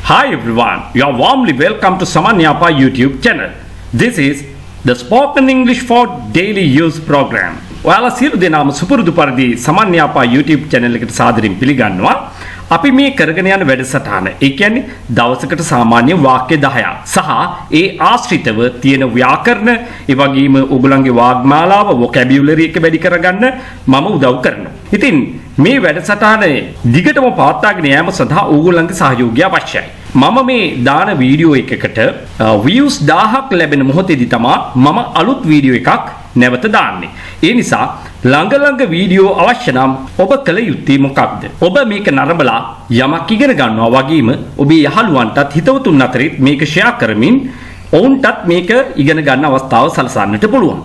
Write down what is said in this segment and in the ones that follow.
Hi everyone, you are warmly welcome to Saman Yapa YouTube channel. This is the Spoken English for Daily Use program. ඔයාලා සියලු දෙනාම සුපුරුදු පරිදි Saman Yapa YouTube channel එකට සාදරයෙන් පිළිගන්නවා. අපි මේ කරගෙන යන වැඩසටහන ඒ කියන්නේ දවසකට සාමාන්‍ය වාක්‍ය 10ක් සහ ඒ ආශ්‍රිතව තියෙන ව්‍යාකරණ ඒ වගේම ඔයගොල්ලන්ගේ වාග්මාලාව vocabulary එක වැඩි කරගන්න මම උදව් කරනවා. ඉතින් මේ වැඩසටහනේ දිගටම පවත්වාගෙන යාම සඳහා ඕගොල්ලන්ගේ සහයෝගය අවශ්‍යයි. මම මේ දාන වීඩියෝ එකකට views 1000ක් ලැබෙන මොහොතේදී තමයි මම අලුත් වීඩියෝ එකක් නැවත දාන්නේ. ඒ නිසා ළඟ වීඩියෝ අවශ්‍ය නම් ඔබ කළ යුත්තේ මොකක්ද? ඔබ මේක නරඹලා යමක් ඉගෙන ගන්නවා වගේම ඔබේ යහළුවන්ටත් හිතවතුන් අතරින් මේක ෂෙයා කරමින් ඔවුන්ටත් මේක ඉගෙන ගන්න අවස්ථාව සලසන්නට පුළුවන්.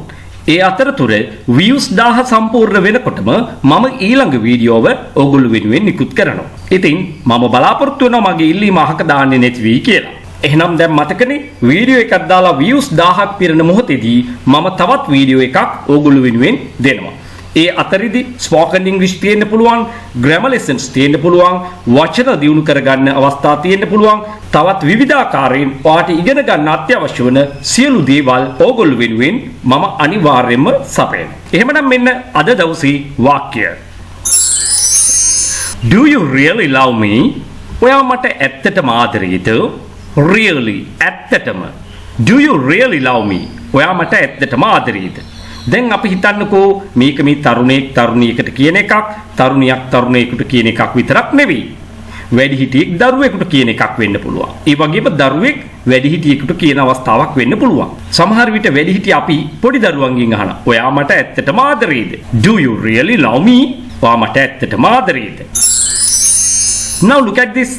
ඒ අතරතුර views 1000 සම්පූර්ණ වෙනකොටම මම ඊළඟ වීඩියෝව ඔයගොල්ලෝ වෙනුවෙන් නිකුත් කරනවා. ඉතින් මම බලාපොරොත්තු වෙනවා මගේ ඉල්ලීම අහක දාන්නේ නැති වෙයි කියලා. එහෙනම් දැන් මතකනේ වීඩියෝ එකක් දාලා views 1000ක් පිරෙන මොහොතේදී මම තවත් වීඩියෝ එකක් ඔයගොල්ලෝ වෙනුවෙන් දෙනවා. ඒ අතරෙදි spoken english තියෙන්න පුළුවන්, grammar lessons තියෙන්න පුළුවන්, වචන දියුණු කරගන්න අවස්ථා තියෙන්න පුළුවන්. තවත් විවිධාකාරයෙන් ඔයාට ඉගෙන ගන්න අත්‍යවශ්‍ය වන සියලු දේවල් ඕගොල්ලෝ වෙනුවෙන් මම අනිවාර්යයෙන්ම සපයනවා. එහෙමනම් මෙන්න අද දවසේ වාක්‍ය. Do you really love me? ඔයා මට ඇත්තටම ආදරේද? Really ඇත්තටම. Do you really love me? ඔයා මට ඇත්තටම ආදරේද? දැන් අපි හිතන්නකෝ මේක මේ තරුණයෙක් තරුණියකට කියන එකක්, තරුණියක් තරුණයෙකුට කියන එකක් විතරක් නෙවෙයි. වැඩිහිටියෙක් දරුවෙකුට කියන එකක් වෙන්න පුළුවන්. ඒ වගේම දරුවෙක් වැඩිහිටියෙකුට කියන අවස්ථාවක් වෙන්න පුළුවන්. සමහර විට වැඩිහිටිය අපි පොඩි දරුවන්ගෙන් අහන ඔයා මට ඇත්තටම ආදරේද? Do you really love me? ඔයා මට ඇත්තටම ආදරේද? Now look at this.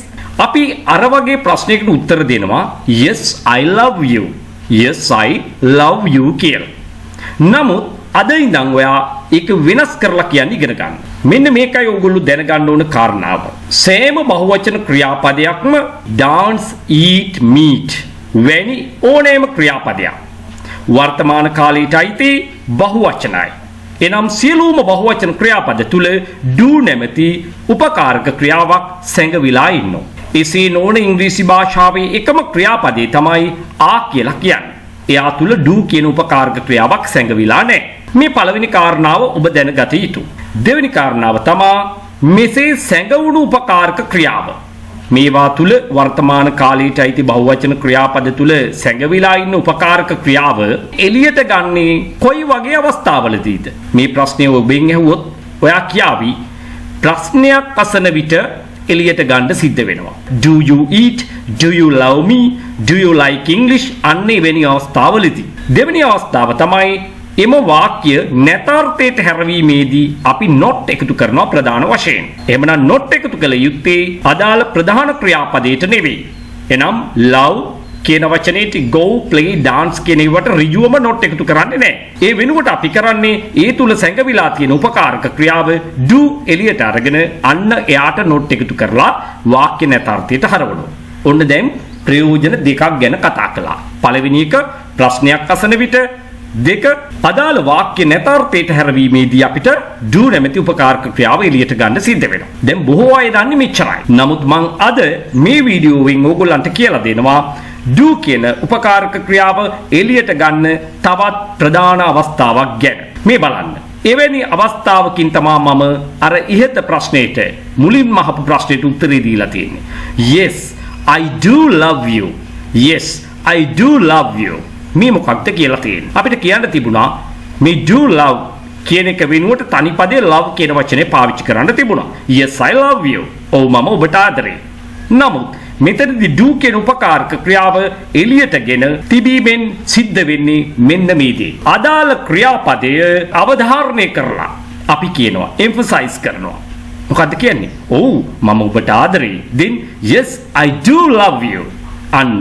අපි අර වගේ ප්‍රශ්නයකට උත්තර දෙනවා yes I love you. Yes I love you කියලා. නමුත් අද ඉඳන් ඔයා ඒක වෙනස් කරලා කියන්න ඉගෙන ගන්න. මෙන්න මේකයි ඔයගොල්ලෝ දැනගන්න ඕන කාරණාව. සෑම බහුවචන ක්‍රියාපදයක්ම dance, eat, meet වැනි ඕනෑම ක්‍රියාපදයක් වර්තමාන කාලයට අයිති බහුවචනයි. එනම් සියලුම බහුවචන ක්‍රියාපද තුල do නැමැති උපකාරක ක්‍රියාවක් සැඟවිලා ඉන්නවා. එසේ නොවන ඉංග්‍රීසි භාෂාවේ එකම ක්‍රියාපදේ තමයි ආ කියලා කියන්නේ. එයා තුල do කියන උපකාරක ක්‍රියාවක් සැඟවිලා නැහැ. මේ පළවෙනි කාරණාව ඔබ දැනගත යුතුයි. දෙවෙනි කාරණාව තමයි මෙසේ සැඟවුණු උපකාරක ක්‍රියාව. මේවා තුල වර්තමාන කාලයට අයිති බහුවචන ක්‍රියාපද තුල සැඟවිලා ඉන්න උපකාරක ක්‍රියාව එළියට ගන්නේ කොයි වගේ අවස්ථාවලදීද? මේ ප්‍රශ්නය ඔබෙන් ඇහුවොත් ඔයා කියාවි ප්‍රශ්නයක් අසන විට එළියට ගන්න සිද්ධ වෙනවා. Do you eat? Do you love me? Do you like English? අන්නේ වෙනි අවස්ථාවලදී. දෙවෙනි අවස්ථාව තමයි එම වාක්‍ය නැතාර්ථයට හැරවීමේදී අපි not එකතු කරනවා ප්‍රධාන වශයෙන්. එහෙමනම් not එකතු කළ යුත්තේ අදාළ ප්‍රධාන ක්‍රියාපදයට නෙවෙයි. එනම් love කියන වචනේට go, play, dance කියන ඒවට ඍජුවම not එකතු කරන්නේ නැහැ. ඒ වෙනුවට අපි කරන්නේ ඒ තුල සැඟවිලා තියෙන උපකාරක ක්‍රියාව do එළියට අරගෙන අන්න එයාට not එකතු කරලා වාක්‍ය නැතාර්ථයට හරවනවා. ඔන්න දැන් ප්‍රයෝජන දෙකක් ගැන කතා කළා. පළවෙනි එක ප්‍රශ්නයක් අසන විට, දෙක අදාළ වාක්‍ය නැතාර්ථයට හැරවීමේදී අපිට do නැමැති උපකාරක ක්‍රියාව එළියට ගන්න සිද්ධ වෙනවා. දැන් බොහෝ අය දන්නේ මෙච්චරයි. නමුත් මම අද මේ වීඩියෝවෙන් ඕගොල්ලන්ට කියලා දෙනවා do කියන උපකාරක ක්‍රියාව එළියට ගන්න තවත් ප්‍රධාන අවස්ථාවක් ගැන. මේ බලන්න. එවැනි අවස්ථාවකින් තමයි මම අර ඉහත ප්‍රශ්නෙට මුලින්ම අහපු ප්‍රශ්නෙට උත්තරේ දීලා තියෙන්නේ. Yes I do love you. Yes I do love you. මේ මොකක්ද කියලා තියෙන්නේ. අපිට කියන්න තිබුණා මේ do love කියන එක වෙනුවට තනි පදේ love කියන වචනේ පාවිච්චි කරන්න තිබුණා. Yes I love you. ඔව් මම ඔබට ආදරේ. නමුත් මෙතනදී do කියන උපකාරක ක්‍රියාව එළියටගෙන තිබීමෙන් සිද්ධ වෙන්නේ මෙන්න මේ දේ. අදාළ ක්‍රියාපදය අවධාරණය කරලා අපි කියනවා emphasize කරනවා. මොකද්ද කියන්නේ? ඔව් මම ඔබට ආදරේ. Then yes I do love you. අන්න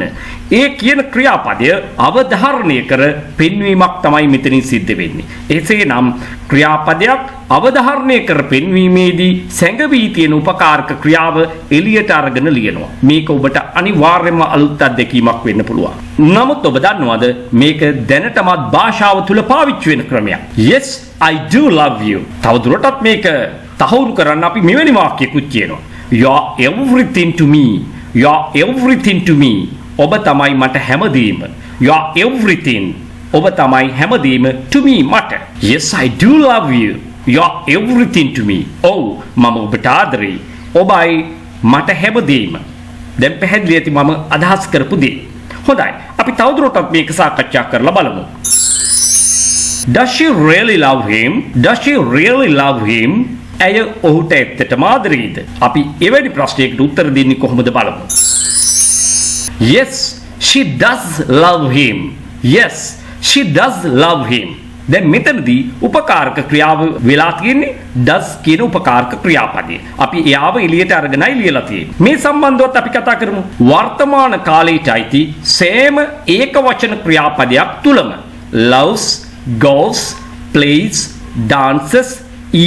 ඒ කියන ක්‍රියාපදය අවධාරණය කර පෙන්වීමක් තමයි මෙතනින් සිද්ධ වෙන්නේ. එසේනම් ක්‍රියාපදයක් අවධාරණය කර පෙන්වීමේදී සැඟවී තියෙන උපකාරක ක්‍රියාව එළියට අරගෙන ලියනවා. මේක ඔබට අනිවාර්යයෙන්ම අලුත් අත්දැකීමක් වෙන්න පුළුවන්. නමුත් ඔබ දන්නවද මේක දැනටමත් භාෂාව තුල පාවිච්චි වෙන ක්‍රමයක්. Yes I do love you. තවදුරටත් මේක තහවුරු කරන්න අපි මෙවැනි වාක්‍යයකුත් කියනවා. You are everything to me. You are everything to me. ඔබ තමයි මට හැමදේම. You are everything. ඔබ තමයි හැමදේම to me මට. Yes, I do love you. You are everything to me. ඔව් මම ඔබට ආදරෙයි. ඔබයි මට හැමදේම. දැන් පැහැදිලි ඇති මම අදහස් කරපු දේ. හොඳයි. අපි තවදුරටත් මේක සාකච්ඡා කරලා බලමු. Does she really love him? Does she really love him? ඇය ඔහුට ඇත්තටම ආදරෙයිද? අපි එවැනි ප්‍රශ්නයකට උත්තර දෙන්නේ කොහොමද බලමු. Yes, she does love him. Yes, she does love him. දැන් මෙතනදී උපකාරක ක්‍රියාව වෙලා තියෙන්නේ does කියන උපකාරක ක්‍රියාපදය. අපි එයාව එළියට අරගෙනයි ලියලා තියෙන්නේ. මේ සම්බන්ධවත් අපි කතා කරමු. වර්තමාන කාලයට අයිති සෑම ඒක වචන ක්‍රියාපදයක් තුලම loves, goes, plays, dances,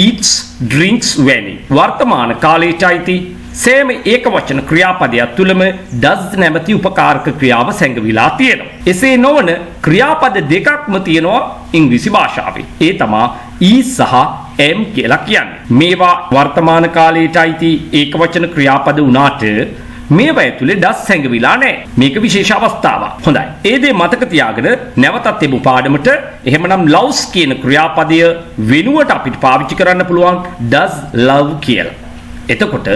eats, drinks වැනි වර්තමාන කාලයට අයිති සෑම ඒක වචන ක්‍රියාපදයක් තුලම does නැමැති උපකාරක ක්‍රියාව සැඟවිලා තියෙනවා. එසේ නොවන ක්‍රියාපද දෙකක්ම තියෙනවා ඉංග්‍රීසි භාෂාවේ. ඒ තමයි e සහ am කියලා කියන්නේ. මේවා වර්තමාන කාලයට අයිති ඒක වචන ක්‍රියාපද වුණාට මේවා ඇතුලේ does සැඟවිලා නැහැ. මේක විශේෂ අවස්ථාවක්. හොඳයි. ඒ දේ මතක තියාගෙන නැවතත් එමු පාඩමට. එහෙමනම් loves කියන ක්‍රියාපදය වෙනුවට අපිට පාවිච්චි කරන්න පුළුවන් does love කියලා. එතකොට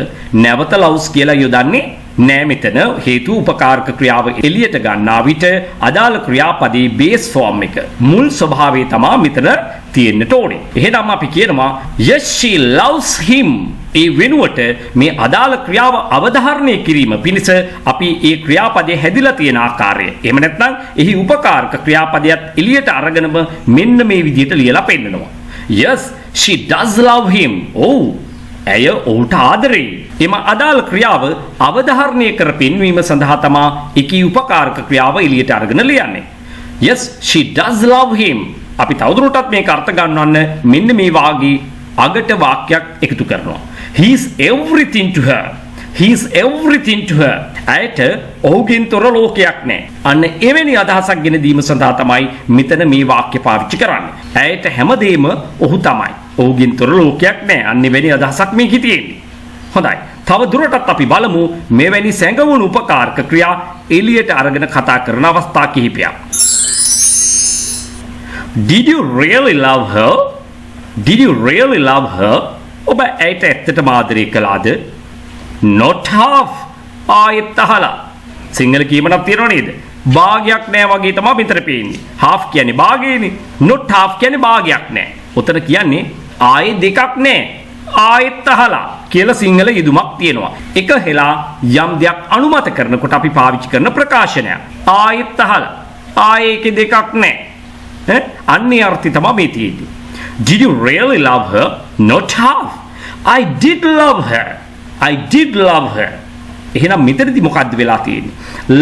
නැවත loves කියලා යොදන්නේ නෑ මෙතන. හේතු උපකාරක ක්‍රියාව එළියට ගන්නා විට අදාළ ක්‍රියාපදයේ බේස් ෆෝම් එක මුල් ස්වභාවය තමයි මෙතන තියෙන්නට ඕනේ. එහෙනම් අපි කියනවා yes she loves him. ඒ වෙනුවට මේ අදාළ ක්‍රියාව අවධාරණය කිරීම පිණිස අපි ඒ ක්‍රියාපදයේ හැදිලා තියෙන ආකාරය. එහෙම නැත්නම් එහි උපකාරක ක්‍රියාපදයක් එළියට අරගෙනම මෙන්න මේ විදිහට ලියලා පෙන්නනවා. Yes she does love him. Oh ඇය ඔහුට ආදරෙයි. එම අදාළ ක්‍රියාව අවධාරණය කර පෙන්වීම සඳහා තමා එකී උපකාරක ක්‍රියාව එළියට අරගෙන ලියන්නේ. Yes, she does love him. අපි තවදුරටත් මේක අර්ථ ගන්නවන්න මෙන්න මේ වාගේ අගට වාක්‍යයක් එකතු කරනවා. He is everything to her. He is everything to her. ඇයට ඔහුගෙන් තොර ලෝකයක් නැහැ. අන්න එවැනි අදහසක් ගෙන දීම සඳහා තමයි මෙතන මේ වාක්‍ය පාවිච්චි කරන්නේ. ඇයට හැමදේම ඔහු තමයි. ඔහුගෙන් තොර ලෝකයක් නැහැ. අන්න එවැනි අදහසක් මේකේ තියෙන්නේ. හොඳයි. තව දුරටත් අපි බලමු මෙවැනි සැඟවුණු උපකාරක ක්‍රියා එළියට අරගෙන කතා කරන අවස්ථා කිහිපයක්. Did you really love her? Did you really love her? ඔබ ඇයට ඇත්තටම ආදරය කළාද? Not half. ආයෙත් අහලා. සිංහල කීමනක් තියෙනව නේද? භාගයක් නෑ වගේ තමයි මෙතන පේන්නේ. half කියන්නේ භාගයනේ. not half කියන්නේ භාගයක් නෑ. උතන කියන්නේ ආයෙ දෙකක් නෑ. ආයෙත් අහලා කියලා සිංහල යෙදුමක් තියෙනවා. එක හෙලා යම් දෙයක් අනුමත කරනකොට අපි පාවිච්චි කරන ප්‍රකාශනයක්. ආයෙත් අහලා. ආයෙ එකේ දෙකක් නෑ. අන්නේ අර්ථය තමයි මේ තියෙන්නේ. Did you really love her? Not half. I did love her. I did love her. එහෙනම් මෙතනදී මොකද්ද වෙලා තියෙන්නේ?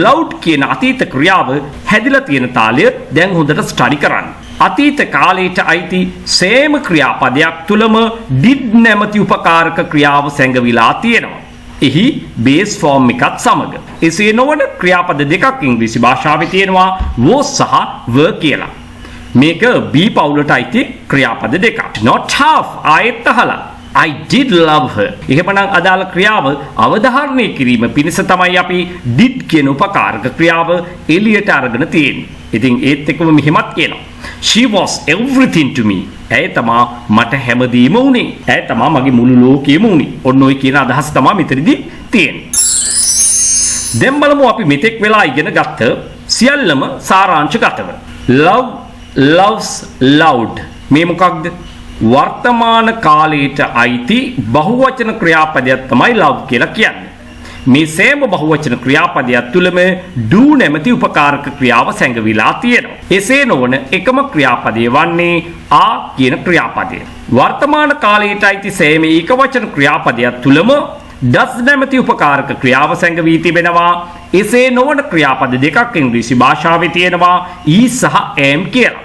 loved කියන අතීත ක්‍රියාව හැදිලා තියෙන තාලය දැන් හොඳට ස්ටඩි කරන්න. අතීත කාලයට අයිති සෑම ක්‍රියාපදයක් තුලම did නැමැති උපකාරක ක්‍රියාව සැඟවිලා තියෙනවා. එහි බේස් ෆෝම් එකත් සමග. එසේ නොවන ක්‍රියාපද දෙකක් ඉංග්‍රීසි භාෂාවේ තියෙනවා was සහ were කියලා. මේක B පවුලට අයිති ක්‍රියාපද දෙකක්. not half ආයෙත් අහලා. I did love her. එහෙමනම් අදාළ ක්‍රියාව අවධාරණය කිරීම පිණිස තමයි අපි did කියන උපකාරක ක්‍රියාව එළියට අරගෙන තියෙන්නේ. ඉතින් ඒත් එක්කම මෙහෙමත් කියනවා. She was everything to me. ඇය තමා මට හැමදේම උනේ. ඇය තමා මගේ මුළු ලෝකෙම උනේ. ඔන්න ඔය කියන අදහස තමයි මෙතනදී තියෙන්නේ. දැන් බලමු අපි මෙතෙක් වෙලා ඉගෙන ගත්ත සියල්ලම සාරාංශගතව. Love, loves, loved. මේ මොකක්ද? වර්තමාන කාලයට අයිති බහුවචන ක්‍රියාපදයක් තමයි love කියලා කියන්නේ. මේ සෑම බහුවචන ක්‍රියාපදයක් තුළම do නැමැති උපකාරක ක්‍රියාව සැඟවිලා තියෙනවා. එසේ නොවන එකම ක්‍රියාපදය වන්නේ are කියන ක්‍රියාපදය. වර්තමාන කාලයට අයිති සෑම ඒකවචන ක්‍රියාපදයක් තුළම does නැමැති උපකාරක ක්‍රියාව සැඟවී තිබෙනවා. එසේ නොවන ක්‍රියාපද දෙකක් ඉංග්‍රීසි භාෂාවේ තියෙනවා is සහ am කියලා.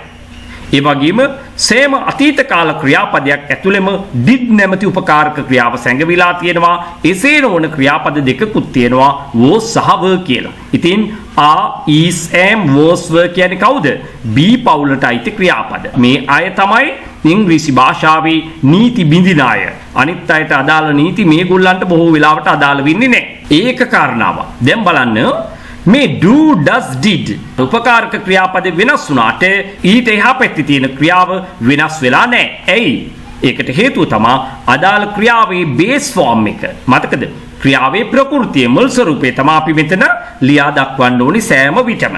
ඒ වගේම සෑම අතීත කාල ක්‍රියාපදයක් ඇතුළෙම did නැමැති උපකාරක ක්‍රියාව සැඟවිලා තියෙනවා. එසේ නොවන ක්‍රියාපද දෙකකුත් තියෙනවා was සහ were කියලා. ඉතින් are, is, am, was, were කියන්නේ කවුද? B පවුලට අයිති ක්‍රියාපද. මේ අය තමයි ඉංග්‍රීසි භාෂාවේ නීති බිඳින අය. අනිත් අයට අදාළ නීති මේගොල්ලන්ට බොහෝ වෙලාවට අදාළ වෙන්නේ නැහැ. ඒක කාරණාවක්. දැන් බලන්න මේ do does did උපකාරක ක්‍රියාපද වෙනස් වුණාට ඊට එහා පැත්තේ තියෙන ක්‍රියාව වෙනස් වෙලා නැහැ. ඇයි? ඒකට හේතුව තමයි අදාළ ක්‍රියාවේ බේස් ෆෝම් එක. මතකද? ක්‍රියාවේ ප්‍රകൃතිය මුල් ස්වරූපේ තමයි අපි මෙතන ලියා දක්වන්න ඕනි සෑම විටම.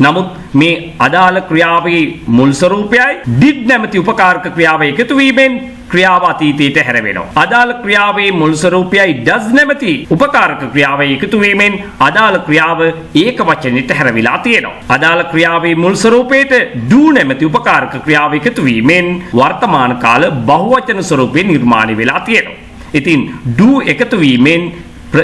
නමුත් මේ අදාළ ක්‍රියාවේ මුල් ස්වරූපයයි did නැමැති උපකාරක ක්‍රියාව එකතු වීමෙන් ක්‍රියාව අතීතයට හැරවෙනවා. අදාළ ක්‍රියාවේ මුල් ස්වරූපයයි does නැමැති උපකාරක ක්‍රියාව එකතු වීමෙන් අදාළ ක්‍රියාව ඒක වචනෙට හැරවිලා තියෙනවා. අදාළ ක්‍රියාවේ මුල් ස්වරූපයට do නැමැති උපකාරක ක්‍රියාව එකතු වීමෙන් වර්තමාන කාල බහුවචන ස්වරූපේ නිර්මාණය වෙලා තියෙනවා. ඉතින් do එකතු වීමෙන්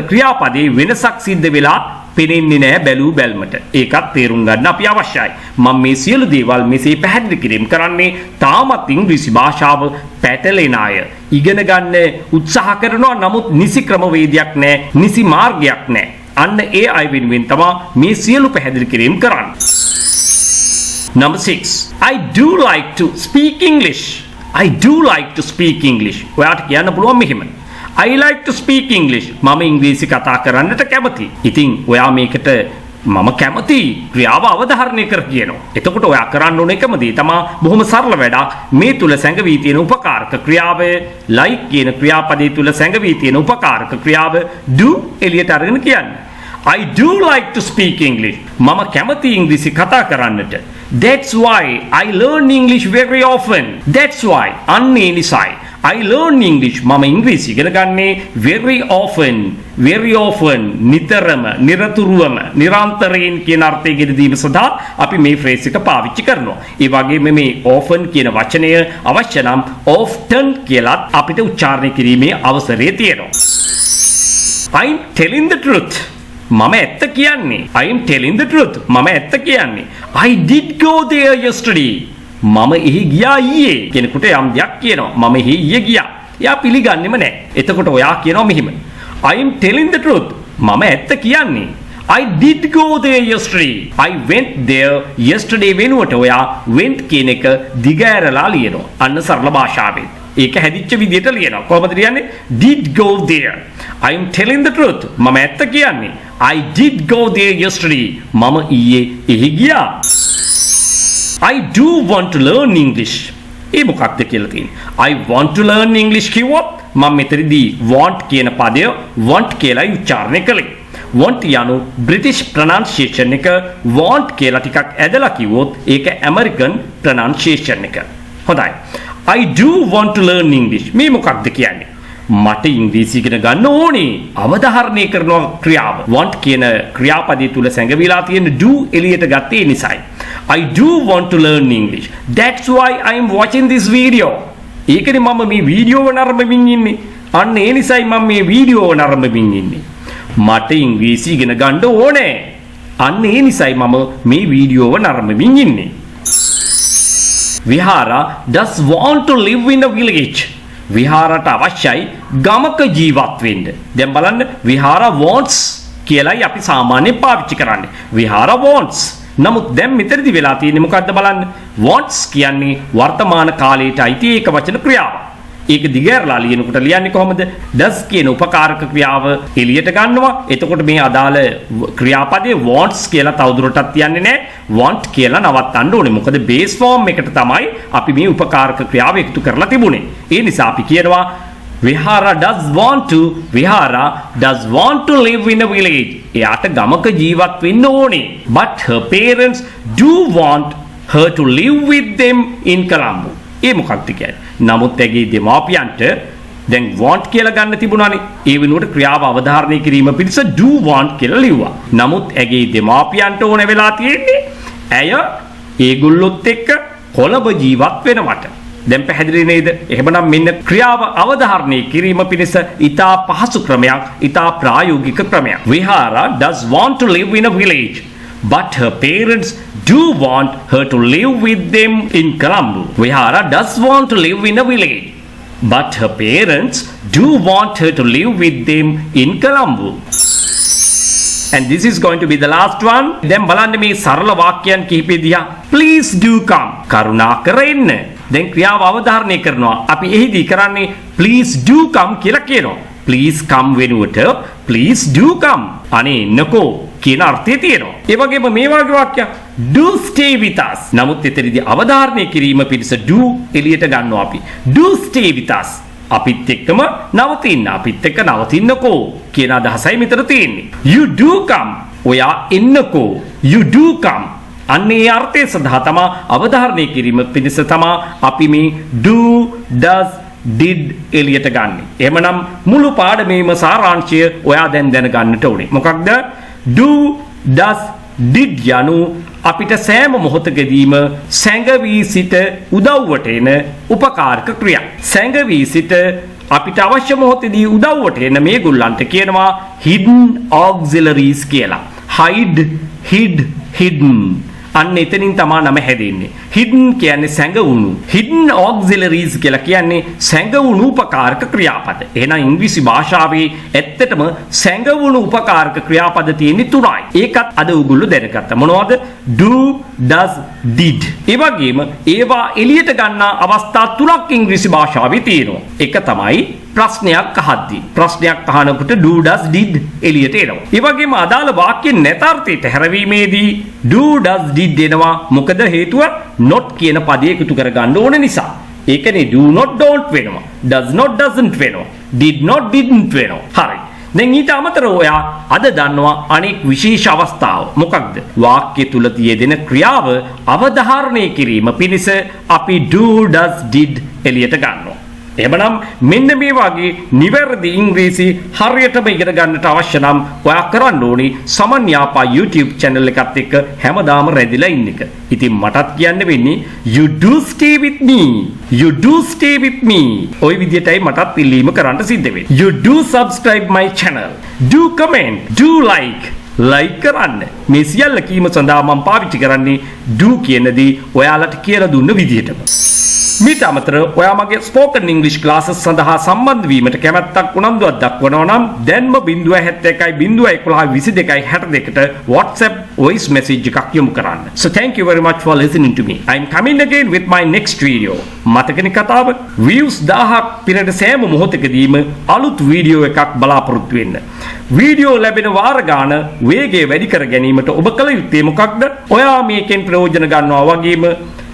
ක්‍රියාපදයේ වෙනසක් සිද්ධ වෙලා පෙනෙන්නේ නැහැ බැලූ බැල්මට. ඒකත් තේරුම් ගන්න අපි අවශ්‍යයි. මම මේ සියලු දේවල් මෙසේ පැහැදිලි කිරීම කරන්නේ තාමත් ඉංග්‍රීසි භාෂාව පැටලෙන අය ඉගෙන ගන්න උත්සාහ කරනවා. නමුත් නිසි ක්‍රමවේදයක් නැහැ, නිසි මාර්ගයක් නැහැ. අන්න ඒ අය වෙනුවෙන් තමයි මේ සියලු පැහැදිලි කිරීම කරන්නේ. Number 6. I do like to speak English. I do like to speak English. ඔයාට කියන්න පුළුවන් මෙහෙම. I like to speak English. මම ඉංග්‍රීසි කතා කරන්නට කැමතියි. ඉතින් ඔයා මේකට මම කැමතියි ක්‍රියාව අවධාරණය කර කියනවා. එතකොට ඔයා කරන්න ඕන එකම දේ තමයි බොහොම සරල වැඩක්. මේ තුල සැඟවී තියෙන උපකාරක ක්‍රියාව like කියන ක්‍රියාපදයේ තුල සැඟවී තියෙන උපකාරක ක්‍රියාව do එළියට අරගෙන කියන්න. I do like to speak English. මම කැමතියි ඉංග්‍රීසි කතා කරන්නට. That's why I learn English very often. That's why අන්නේ නිසායි I learn English. මම ඉංග්‍රීසි ඉගෙන ගන්නේ very often නිතරම, නිරතුරුවම, නිරන්තරයෙන් කියන අර්ථයකට දීම සඳහා අපි මේ ෆ්‍රේස් එක පාවිච්චි කරනවා. ඒ වගේම මේ often කියන වචනය අවශ්‍ය නම් often කියලාත් අපිට උච්චාරණය කිරීමේ අවසරය තියෙනවා. I'm telling the truth. මම ඇත්ත කියන්නේ. I'm telling the truth. මම ඇත්ත කියන්නේ. I did go there yesterday. මම එහි ගියා ඊයේ. කෙනෙකුට යම් දෙයක් කියනවා. මම එහි ඊයේ ගියා. එයා පිළිගන්නෙම නැහැ. එතකොට ඔයා කියනවා මෙහිම. I am telling the truth. මම ඇත්ත කියන්නේ. I did go there yesterday. I went there yesterday වෙනුවට ඔයා went කියන එක දිග ඇරලා ලියනවා. අන්න සරල භාෂාවෙන්. ඒක හැදිච්ච විදිහට ලියනවා. කොහොමද ලියන්නේ? Did go there. I am telling the truth. මම ඇත්ත කියන්නේ. I did go there yesterday. මම ඊයේ එහි ගියා. I do want to learn English. ඒ මොකක්ද කියලා තියෙන්නේ. I want to learn English කිව්වොත් මම මෙතනදී want කියන පදය want කියලා උච්චාරණය කළේ. want යනු British pronunciation එක want කියලා ටිකක් ඇදලා කිව්වොත් ඒක American pronunciation එක. හොඳයි. I do want to learn English. මේ මොකක්ද කියන්නේ? මට ඉංග්‍රීසි ඉගෙන ගන්න ඕනේ. අවධාරණය කරන ක්‍රියාව. want කියන ක්‍රියාපදයේ තුල සැඟවිලා තියෙන do එළියට ගත්තේ නිසායි. I do want to learn English. That's why I am watching this video. ඒකනේ මම මේ වීඩියෝව නරඹමින් ඉන්නේ. අන්න ඒ නිසායි මම මේ වීඩියෝව නරඹමින් ඉන්නේ. මට ඉංග්‍රීසි ඉගෙන ගන්න ඕනේ. අන්න ඒ නිසායි මම මේ වීඩියෝව නරඹමින් ඉන්නේ. Vihara does want to live in a village. විහාරට අවශ්‍යයි ගමක ජීවත් වෙන්න. දැන් බලන්න විහාර wants කියලායි අපි සාමාන්‍යයෙන් පාවිච්චි කරන්නේ. විහාර wants. නමුත් දැන් මෙතනදී වෙලා තියෙන්නේ මොකද්ද බලන්න. wants කියන්නේ වර්තමාන කාලයට අයිති ඒක වචන ක්‍රියාව. ඒක දිගහැරලා ලියනකොට ලියන්නේ කොහොමද? does කියන උපකාරක ක්‍රියාව එළියට ගන්නවා. එතකොට මේ අදාළ ක්‍රියාපදයේ wants කියලා තවදුරටත් තියන්නේ නැහැ. want කියලා නවත්තන්න ඕනේ. මොකද base form එකට තමයි අපි මේ උපකාරක ක්‍රියාව එකතු කරලා තිබුණේ. ඒ නිසා අපි කියනවා Vihara does want to live in a village. එයාට ගමක ජීවත් වෙන්න ඕනේ. But her parents do want her to live with them in Colombo. ඒ මොකක්ද කියන්නේ? නමුත් ඇගේ දෙමාපියන්ට දැන් want කියලා ගන්න තිබුණානේ. ඒ වෙනුවට ක්‍රියාව අවධාරණය කිරීම පිණිස do want කියලා ලිව්වා. නමුත් ඇගේ දෙමාපියන්ට ඕන වෙලා තියෙන්නේ ඇය ඒගොල්ලොත් එක්ක කොළඹ ජීවත් වෙනවට. දැන් පැහැදිලි නේද? එහෙමනම් මෙන්න ක්‍රියාව අවධාරණය කිරීම පිණිස ඊටා පහසු ක්‍රමයක්, ඊටා ප්‍රායෝගික ක්‍රමයක්. Vihara does want to live in a village, but her parents do want her to live with them in Colombo. Vihara does want to live in a village, but her parents do want her to live with them in Colombo. And this is going to be the last one. දැන් බලන්න මේ සරල වාක්‍යයන් කිහිපෙ දිහා. Please do come. කරුණාකර එන්න. දැන් ක්‍රියාව අවධාරණය කරනවා. අපි එහිදී කරන්නේ please do come කියලා කියනවා. please come වෙනුවට please do come. අනේ එන්නකෝ කියන අර්ථය තියෙනවා. ඒ වගේම මේ වගේ වාක්‍යයක් do stay with us. නමුත් එතනදී අවධාරණය කිරීම පිණිස do එළියට ගන්නවා අපි. do stay with us. අපිත් එක්කම නවතින්න. අපිත් එක්ක නවතින්නකෝ කියන අදහසයි මෙතන තියෙන්නේ. you do come. ඔයා එන්නකෝ. you do come. අන්නේ අර්ථය සඳහා තමා අවධාරණය කිරීම පිණිස තමා අපි මේ do does did එළියට ගන්න. එහෙමනම් මුළු පාඩමේම සාරාංශය ඔයා දැන් දැනගන්නට ඕනේ. මොකක්ද? do does did යනු අපිට සෑම මොහොතකදීම සැඟවී සිට උදව්වට එන උපකාරක ක්‍රියා. සැඟවී සිට අපිට අවශ්‍ය මොහොතේදී උදව්වට එන මේගොල්ලන්ට කියනවා hidden auxiliaries කියලා. hide, hid, hidden. අන්න එතනින් තමා නම හැදෙන්නේ. hidden කියන්නේ සැඟවුණු. hidden auxiliaries කියලා කියන්නේ සැඟවුණු උපකාරක ක්‍රියාපද. එහෙනම් ඉංග්‍රීසි භාෂාවේ ඇත්තටම සැඟවුණු උපකාරක ක්‍රියාපද තියෙන්නේ 3යි. ඒකත් අද ඔයගොල්ලෝ දැනගත්තා. මොනවද? do, does, did. ඒ වගේම ඒවා එළියට ගන්න අවස්ථා 3ක් ඉංග්‍රීසි භාෂාවේ තියෙනවා. එක තමයි ප්‍රශ්නයක් අහද්දී. ප්‍රශ්නයක් අහනකොට do, does, did එළියට එනවා. ඒ වගේම අදාළ වාක්‍ය නැතාර්ථයට හැරවීමේදී do, does, did එනවා. මොකද හේතුව not කියන පදේ එකතු කරගන්න ඕන නිසා. ඒකනේ do not don't වෙනවා. does not doesn't වෙනවා. did not didn't වෙනවා. හරි. දැන් ඊට අමතරව ඔයා අද දන්නවා අනෙක් විශේෂ අවස්ථාව. මොකක්ද? වාක්‍ය තුල තියෙන ක්‍රියාව අවධාරණය කිරීම පිණිස අපි do, does, did එළියට ගන්නවා. එහෙමනම් මෙන්න මේ වගේ නිවැරදි ඉංග්‍රීසි හරියටම ඉගෙන ගන්නට අවශ්‍ය නම් ඔයා කරන්න ඕනේ සමන් යාපා YouTube channel එකත් එක්ක හැමදාම රැඳිලා ඉන්න එක. ඉතින් මටත් කියන්න වෙන්නේ you do stay with me. you do stay with me. ওই විදියටයි මටත් ඉල්ලීම කරන්න සිද්ධ වෙන්නේ. you do subscribe my channel. do comment. do like කරන්න. මේ සියල්ල කීම සඳහා මම පාවිච්චි කරන්නේ do කියන දේ ඔයාලට කියලා දුන්න විදියටම. මීට අමතරව ඔයා මගේ ස්පෝකන් ඉංග්‍රීසි ක්ලාසස් සඳහා සම්බන්ධ වීමට කැමැත්තක් උනන්දුවක් දක්වනවා නම් දැන්ම 071 WhatsApp voice message එකක් යොමු කරන්න. So thank you very much for listening to me. I am coming again with my next video. මතකනේ කතාව views 1000ක් පිරෙන සෑම මොහොතකදීම අලුත් වීඩියෝ එකක් බලාපොරොත්තු වෙන්න. වීඩියෝ ලැබෙන වාර ගාන වේගය වැඩි කර ගැනීමට ඔබ කළ යුත්තේ මොකක්ද? ඔයා මේකෙන් ප්‍රයෝජන ගන්නවා වගේම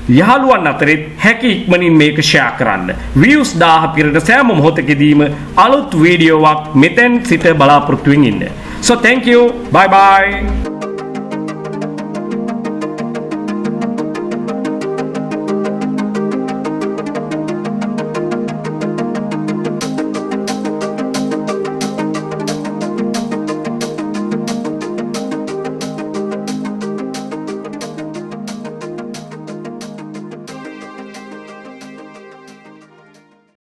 යහළුවන් අතරේ හැකි ඉක්මනින් මේක ෂෙයා කරන්න. views 1000 පිරෙන සෑම මොහොතකදීම අලුත් වීඩියෝවක් මෙතෙන් සිට බලාපොරොත්තු වෙමින් ඉන්න. So thank you. Bye bye.